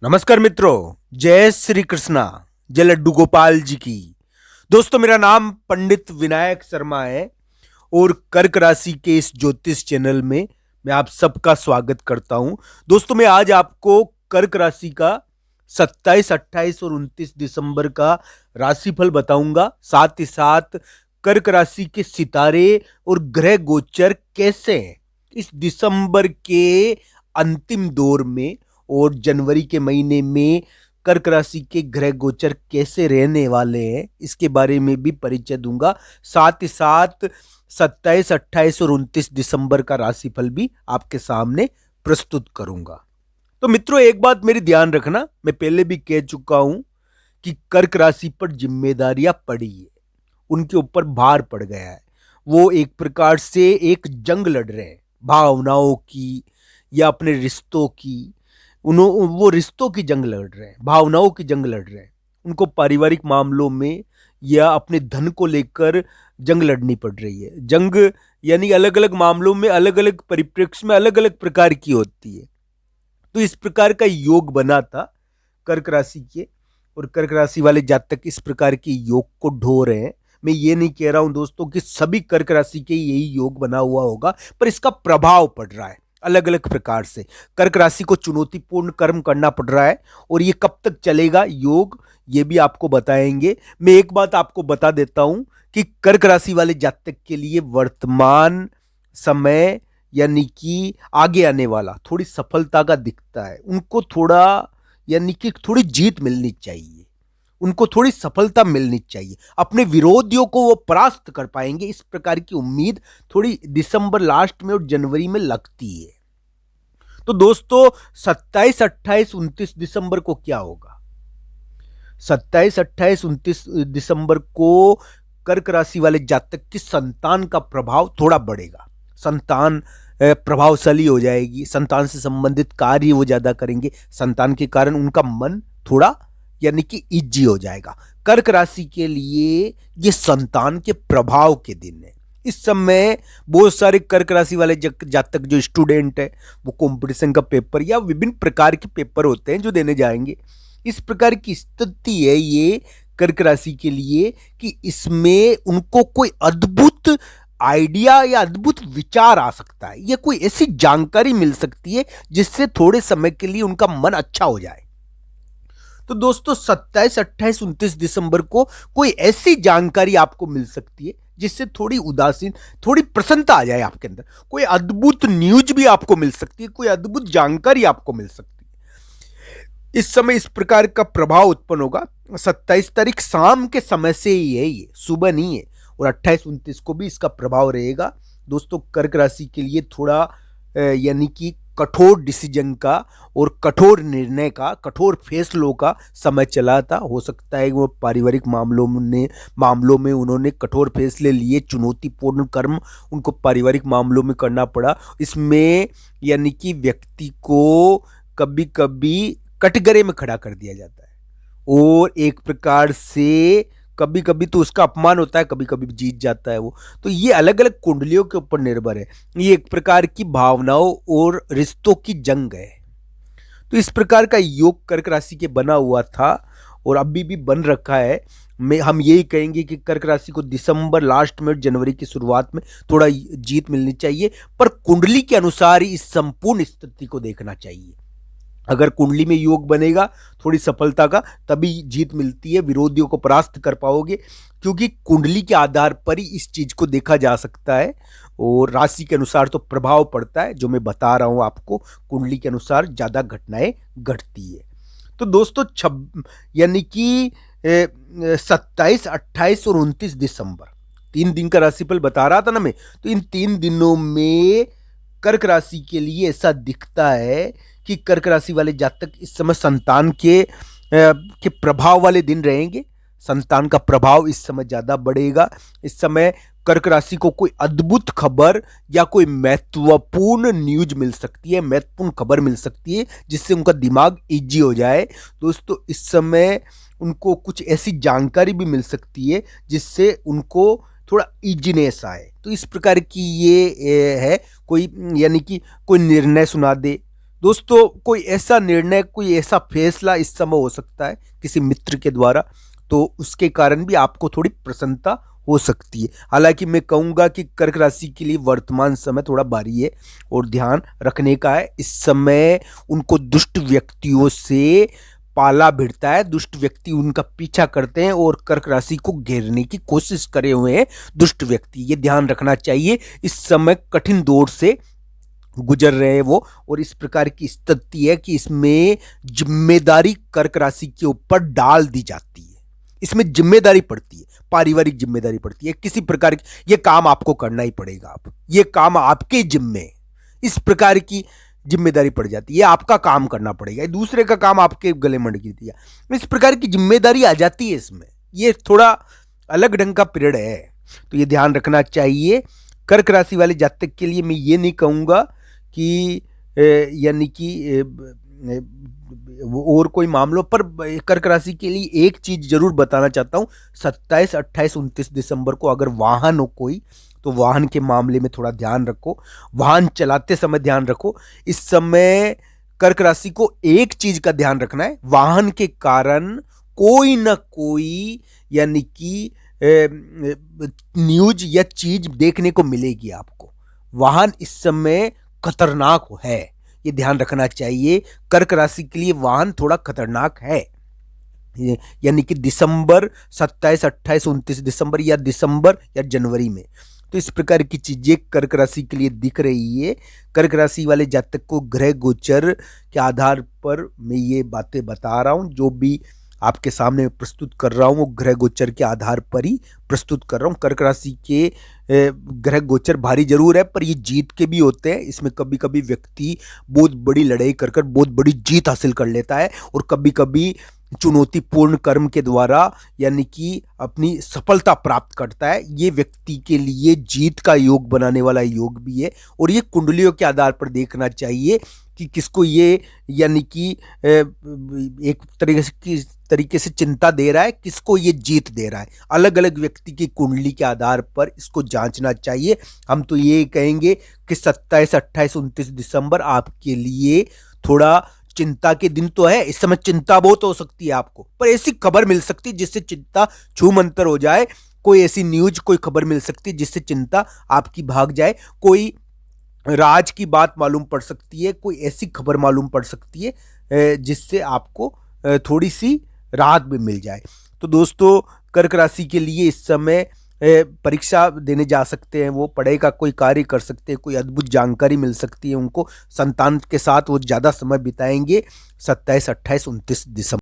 नमस्कार मित्रों, जय श्री कृष्णा, जय लड्डू गोपाल जी की। दोस्तों, मेरा नाम पंडित विनायक शर्मा है और कर्क राशि के इस ज्योतिष चैनल में मैं आप सबका स्वागत करता हूं। दोस्तों, मैं आज आपको कर्क राशि का 27, 28 और 29 दिसंबर का राशिफल बताऊंगा। साथ ही साथ कर्क राशि के सितारे और ग्रह गोचर कैसे हैं इस दिसंबर के अंतिम दौर में और जनवरी के महीने में कर्क राशि के ग्रह गोचर कैसे रहने वाले हैं, इसके बारे में भी परिचय दूंगा। साथ ही साथ 27, 28 और 29 दिसंबर का राशिफल भी आपके सामने प्रस्तुत करूंगा। तो मित्रों, एक बात मेरी ध्यान रखना, मैं पहले भी कह चुका हूं कि कर्क राशि पर जिम्मेदारियां पड़ी है, उनके ऊपर भार पड़ गया है। वो एक प्रकार से एक जंग लड़ रहे हैं, भावनाओं की या अपने रिश्तों की। वो रिश्तों की जंग लड़ रहे हैं, भावनाओं की जंग लड़ रहे हैं। उनको पारिवारिक मामलों में या अपने धन को लेकर जंग लड़नी पड़ रही है। जंग यानी अलग अलग मामलों में, अलग अलग परिप्रेक्ष्य में अलग अलग प्रकार की होती है। तो इस प्रकार का योग बना था कर्क राशि के, और कर्क राशि वाले जातक इस प्रकार के योग को ढो रहे हैं। मैं ये नहीं कह रहा हूं दोस्तों कि सभी कर्क राशि के यही योग बना हुआ होगा, पर इसका प्रभाव पड़ रहा है अलग अलग प्रकार से। कर्क राशि को चुनौतीपूर्ण कर्म करना पड़ रहा है, और ये कब तक चलेगा योग, ये भी आपको बताएंगे। मैं एक बात आपको बता देता हूं कि कर्क राशि वाले जातक के लिए वर्तमान समय यानी कि आगे आने वाला थोड़ी सफलता का दिखता है। उनको थोड़ा यानी कि थोड़ी जीत मिलनी चाहिए, उनको थोड़ी सफलता मिलनी चाहिए, अपने विरोधियों को वो परास्त कर पाएंगे, इस प्रकार की उम्मीद थोड़ी दिसंबर लास्ट में और जनवरी में लगती है। तो दोस्तों, 27, 28, 29 दिसंबर को क्या होगा? 27, 28, 29 दिसंबर को कर्क राशि वाले जातक की संतान का प्रभाव थोड़ा बढ़ेगा। संतान प्रभावशाली हो जाएगी, संतान से संबंधित कार्य वो ज्यादा करेंगे। संतान के कारण उनका मन थोड़ा यानी कि इजी हो जाएगा। कर्क राशि के लिए ये संतान के प्रभाव के दिन है। इस समय बहुत सारे कर्क राशि वाले जातक जो स्टूडेंट है, वो कंपटीशन का पेपर या विभिन्न प्रकार के पेपर होते हैं जो देने जाएंगे। इस प्रकार की स्थिति है ये कर्क राशि के लिए कि इसमें उनको कोई अद्भुत आइडिया या अद्भुत विचार आ सकता है, या कोई ऐसी जानकारी मिल सकती है जिससे थोड़े समय के लिए उनका मन अच्छा हो जाए। तो दोस्तों, 27, 28, 29 दिसंबर को कोई ऐसी जानकारी आपको मिल सकती है जिससे थोड़ी उदासीन, थोड़ी प्रसन्नता आ जाए आपके अंदर। कोई अद्भुत न्यूज भी आपको मिल सकती है, कोई अद्भुत जानकारी आपको मिल सकती है। इस समय इस प्रकार का प्रभाव उत्पन्न होगा। 27 तारीख शाम के समय से ही है, ये सुबह नहीं है, और 28, 29 को भी इसका प्रभाव रहेगा। दोस्तों, कर्क राशि के लिए थोड़ा यानी कि कठोर डिसीजन का और कठोर निर्णय का, कठोर फैसलों का समय चला था। हो सकता है वो पारिवारिक मामलों में उन्होंने कठोर फैसले लिए, चुनौतीपूर्ण कर्म उनको पारिवारिक मामलों में करना पड़ा। इसमें यानी कि व्यक्ति को कभी कभी कटघरे में खड़ा कर दिया जाता है, और एक प्रकार से कभी कभी तो उसका अपमान होता है, कभी कभी जीत जाता है वो। तो ये अलग अलग कुंडलियों के ऊपर निर्भर है। ये एक प्रकार की भावनाओं और रिश्तों की जंग है। तो इस प्रकार का योग कर्क राशि के बना हुआ था और अभी भी बन रखा है। हम यही कहेंगे कि कर्क राशि को दिसंबर लास्ट में, जनवरी की शुरुआत में थोड़ा जीत मिलनी चाहिए, पर कुंडली के अनुसार ही इस संपूर्ण स्थिति को देखना चाहिए। अगर कुंडली में योग बनेगा थोड़ी सफलता का, तभी जीत मिलती है, विरोधियों को परास्त कर पाओगे, क्योंकि कुंडली के आधार पर ही इस चीज को देखा जा सकता है। और राशि के अनुसार तो प्रभाव पड़ता है, जो मैं बता रहा हूं आपको, कुंडली के अनुसार ज्यादा घटनाएं घटती है। तो दोस्तों, यानी कि 27, 28 और 29 दिसंबर 3 दिन का राशिफल बता रहा था ना मैं। तो इन 3 दिनों में कर्क राशि के लिए ऐसा दिखता है कि कर्क राशि वाले जातक इस समय संतान के प्रभाव वाले दिन रहेंगे। संतान का प्रभाव इस समय ज्यादा बढ़ेगा। इस समय कर्क राशि को कोई अद्भुत खबर या कोई महत्वपूर्ण न्यूज मिल सकती है, महत्वपूर्ण खबर मिल सकती है, जिससे उनका दिमाग इजी हो जाए। दोस्तों, इस समय उनको कुछ ऐसी जानकारी भी मिल सकती है जिससे उनको थोड़ा इजीनेस आए। तो इस प्रकार की ये है, कोई यानी कि कोई निर्णय सुना दे, दोस्तों कोई ऐसा निर्णय, कोई ऐसा फैसला इस समय हो सकता है किसी मित्र के द्वारा, तो उसके कारण भी आपको थोड़ी प्रसन्नता हो सकती है। हालांकि मैं कहूँगा कि कर्क राशि के लिए वर्तमान समय थोड़ा भारी है और ध्यान रखने का है। इस समय उनको दुष्ट व्यक्तियों से पाला भिड़ता है, दुष्ट व्यक्ति उनका पीछा करते हैं और कर्क राशि को घेरने की कोशिश करे हुए हैं दुष्ट व्यक्ति, ये ध्यान रखना चाहिए। इस समय कठिन दौर से गुजर रहे हैं वो, और इस प्रकार की स्थिति है कि इसमें जिम्मेदारी कर्क राशि के ऊपर डाल दी जाती है। इसमें जिम्मेदारी पड़ती है, पारिवारिक जिम्मेदारी पड़ती है किसी प्रकार की, ये काम आपको करना ही पड़ेगा, आप ये काम आपके जिम्मे, इस प्रकार की जिम्मेदारी पड़ जाती है, आपका काम करना पड़ेगा, दूसरे का काम आपके गले मंड गिर दिया, इस प्रकार की जिम्मेदारी आ जाती है इसमें। ये थोड़ा अलग ढंग का पीरियड है, तो ये ध्यान रखना चाहिए। कर्क राशि वाले जातक के लिए मैं ये नहीं कहूँगा कि यानी कि और कोई मामलों पर, कर्क राशि के लिए एक चीज जरूर बताना चाहता हूँ, 27, 28, 29 दिसंबर को अगर वाहन हो कोई, तो वाहन के मामले में थोड़ा ध्यान रखो, वाहन चलाते समय ध्यान रखो। इस समय कर्क राशि को एक चीज का ध्यान रखना है, वाहन के कारण कोई ना कोई यानी कि न्यूज या चीज देखने को मिलेगी आपको। वाहन इस समय खतरनाक है, ये ध्यान रखना चाहिए। कर्क राशि के लिए वाहन थोड़ा खतरनाक है, यानी कि दिसंबर 27, 28, 29 दिसंबर या दिसंबर या जनवरी में, तो इस प्रकार की चीजें कर्क राशि के लिए दिख रही है। कर्क राशि वाले जातक को ग्रह गोचर के आधार पर मैं ये बातें बता रहा हूँ, जो भी आपके सामने प्रस्तुत कर रहा हूँ वो ग्रह गोचर के आधार पर ही प्रस्तुत कर रहा हूँ। कर्क राशि के ग्रह गोचर भारी जरूर है, पर ये जीत के भी होते हैं। इसमें कभी कभी व्यक्ति बहुत बड़ी लड़ाई कर कर बहुत बड़ी जीत हासिल कर लेता है, और कभी कभी चुनौतीपूर्ण कर्म के द्वारा यानी कि अपनी सफलता प्राप्त करता है। ये व्यक्ति के लिए जीत का योग बनाने वाला योग भी है, और ये कुंडलियों के आधार पर देखना चाहिए कि किसको ये यानी कि एक तरीके से चिंता दे रहा है, किसको ये जीत दे रहा है। अलग अलग व्यक्ति की कुंडली के आधार पर इसको जांचना चाहिए। हम तो ये कहेंगे कि 27, 28, 29 दिसंबर आपके लिए थोड़ा चिंता के दिन तो है। इस समय चिंता बहुत हो सकती है आपको, पर ऐसी खबर मिल सकती है जिससे चिंता छूमंतर हो जाए। कोई ऐसी न्यूज, कोई खबर मिल सकती है जिससे चिंता आपकी भाग जाए। कोई राज की बात मालूम पड़ सकती है, कोई ऐसी खबर मालूम पड़ सकती है जिससे आपको थोड़ी सी राहत भी मिल जाए। तो दोस्तों कर्क राशि के लिए इस समय परीक्षा देने जा सकते हैं, वो पढ़ाई का कोई कार्य कर सकते हैं, कोई अद्भुत जानकारी मिल सकती है उनको, संतान के साथ वो ज़्यादा समय बिताएंगे 27, 28, 29 दिसंबर।